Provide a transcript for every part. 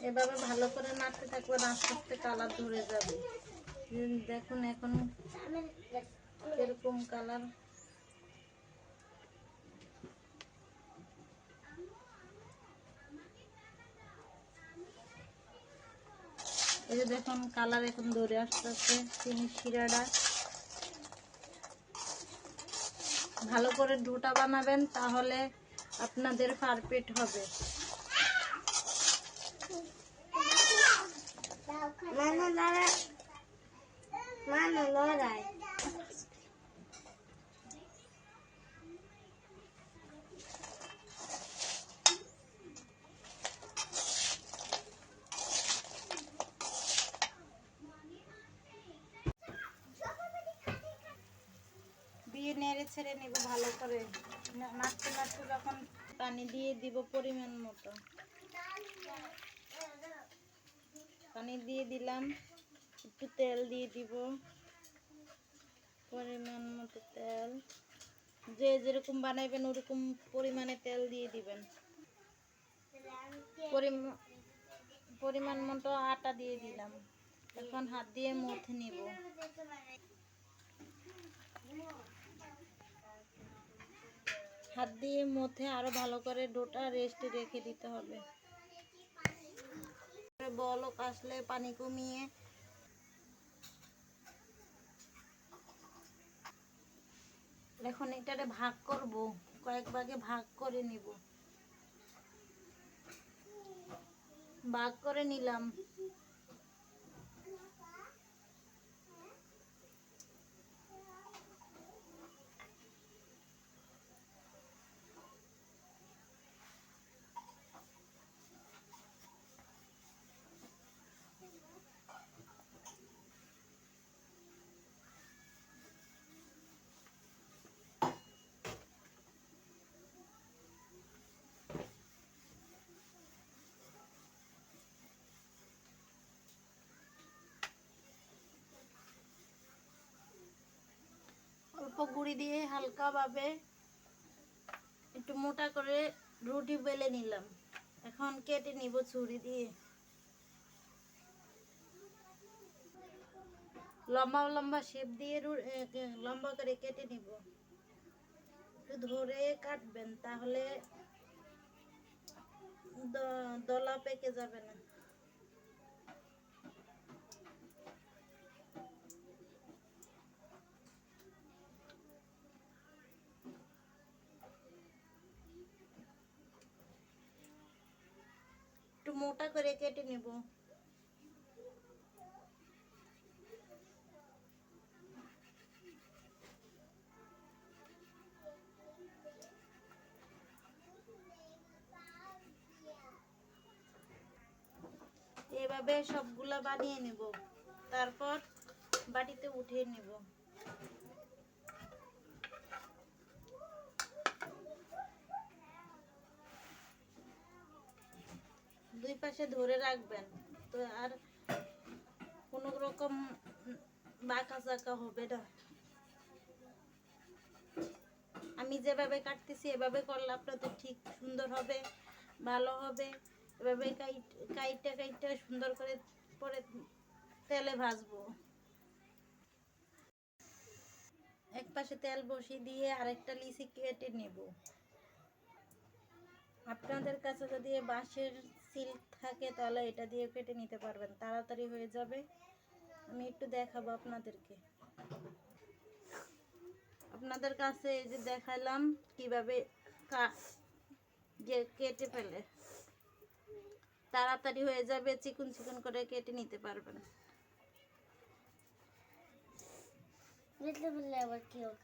এভাবে ভালো করে নাড়তে থাকবেন, আস্তে আস্তে কালার ধরে যাবে। দেখুন এখন এরকম কালার। এই যে দেখুন কালার এখন ধরে আসতেছে। চিনি শিরাটা ভালো করে ডোটা বানাবেন, তাহলে আপনাদের পারফেক্ট হবে। দিয়ে নেড়ে ছেড়ে নেব ভালো করে। নাড়তে নাড়তে যখন পানি দিয়ে দিব পরিমাণ মতো, পানি দিয়ে দিলাম, একটু তেল দিয়ে দিব পরিমাণ মতো তেল। যে যেরকম বানাইবেন ওরকম পরিমাণে তেল দিয়ে দিবেন। পরিমাণ মতো আটা দিয়ে দিলাম। এখন হাত দিয়ে মথে নিব। হাত দিয়ে মথে আরো ভালো করে ডোটা রেস্টে রেখে দিতে হবে। বলক আসলে পানি কমিয়ে এখন এটারে ভাগ করব, কয়েক ভাগে ভাগ করে নিব। ভাগ করে নিলাম। অল্প গুঁড়ি দিয়ে হালকাভাবে একটু মোটা করে রুটি বেলে নিলাম। এখন কেটে নিব ছুরি দিয়ে। লম্বা লম্বা শেপ দিয়ে লম্বা করে কেটে নিব। একটু ধরে কাটবেন, তাহলে দলা পেকে যাবে না। একটু মোটা করে কেটে নেব। এভাবে সবগুলা বানিয়ে নেব, তারপর বাটিতে উঠিয়ে নেব। দুই পাশে ধরে রাখবেন, তো আর কোনো রকম বাঁকা চাকা হবে না। আমি যেভাবে কাটতেছি এভাবে করলে আপনাদের ঠিক সুন্দর হবে, ভালো হবে। এভাবে কাইটা কাইটা সুন্দর করে পরে তেলে ভাজবো। এক পাশে তেল বসিয়ে দিয়ে আরেকটা লিচি কেটে নেব। আপনাদের কাছে যদি বাঁশের সিল থাকে তাহলে এটা দিয়ে কেটে নিতে পারবেন, তাড়াতাড়ি হয়ে যাবে। আমি একটু দেখাবো আপনাদেরকে। আপনাদের কাছে এই যে দেখালাম কিভাবে যে কেটে ফেলে তাড়াতাড়ি হয়ে যাবে, চিকন চিকন করে কেটে নিতে পারবেন। আবার কি হবে?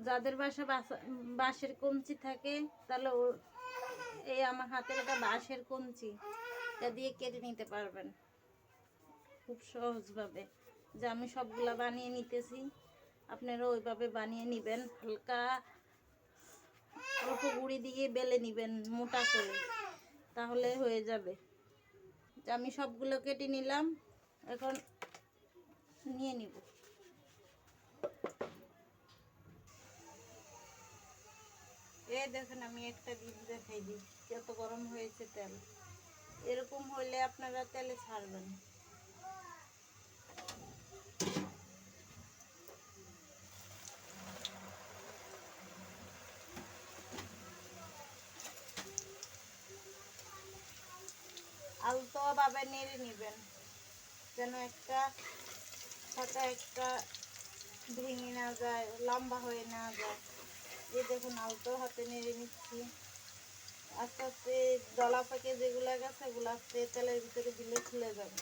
যাদের বাসা বাঁশের কঞ্চি থাকে তাহলে এই আমার হাতের এটা বাঁশের কঞ্চি, এটা দিয়ে কেটে নিতে পারবেন। খুব সহজভাবে, যে আমি সবগুলা বানিয়ে নিতেছি, আপনারা ওইভাবে বানিয়ে নেবেন। হালকা অল্প গুঁড়ি দিয়ে বেলে নেবেন মোটা করে, তাহলে হয়ে যাবে। আমি সবগুলো কেটে নিলাম, এখন নিয়ে নিব। এই দেখেন আমি একটা দিন দেখাই দিই কত গরম হয়েছে তেল। এরকম হইলে আপনারা তেলে ছাড়বেন। আলতোভাবে নেড়ে নেবেন, যেন একটা সাথে একটা ভেঙে না যায়, লম্বা হয়ে না যায়। এই দেখুন আলতো হাতে নেড়ে নিচ্ছি। আস্তে আস্তে দলা পাকে যেগুলো গেছে এগুলো আস্তে তেলের ভিতরে দিলে খুলে যাবে।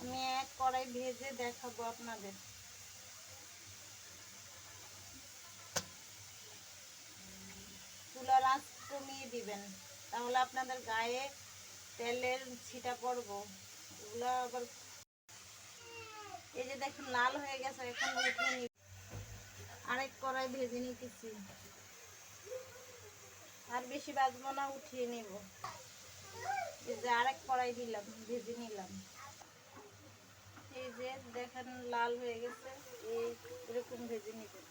আমি এক কড়াই ভেজে দেখাবো আপনাদের। চুলার আঁচ কমিয়ে দিবেন, তাহলে আপনাদের গায়ে তেলের ছিটা পড়বো। এগুলো আবার এই যে দেখুন লাল হয়ে গেছে, এখন উঠিয়ে নিব। আরেক কড়াই ভেজে নিতেছি, আর বেশি ভাজবো না, উঠিয়ে নিব। এই যে আরেক কড়াই দিলাম, ভেজে নিলাম। এই যে দেখেন লাল হয়ে গেছে, এরকম ভেজে নিবেন।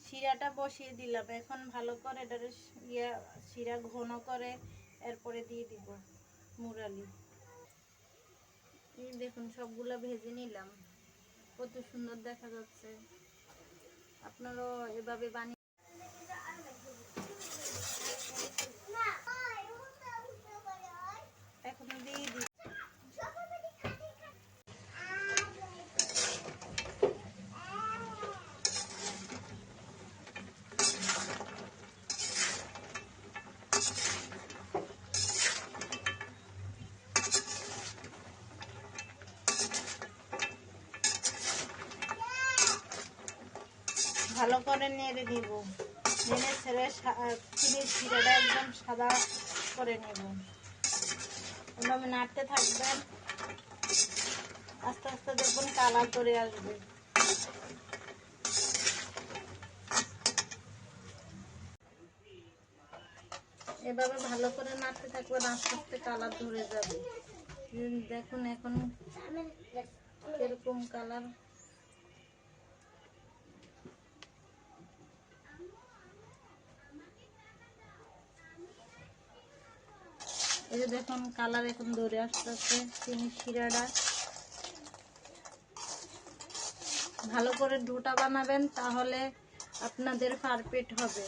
শিরাটা বসিয়ে দিলাম, এখন ভালো করে এটার শিরা ঘন করে এরপরে দিয়ে দিব মুরালি। এই দেখুন সবগুলা ভেজে নিলাম, কত সুন্দর দেখা যাচ্ছে। আপনারাও এভাবে বানিয়ে এখন দিয়ে দিই। ভালো করে নেড়ে নিব, নেড়ে ছেড়ে চিনির শিরাটা একদম সাদা করে নেব। এভাবে নাড়তে থাকবেন, আস্তে আস্তে দেখুন কালার করে আসবে। এভাবে ভালো করে নাড়তে থাকবেন, আস্তে আস্তে কালার ধরে যাবে। দেখুন এখন এরকম কালার। এই যে দেখুন কালার এখন ধরে আসতেছে চিনির শিরাটা। ভালো করে ডোটা বানাবেন, তাহলে আপনাদের পারফেক্ট হবে।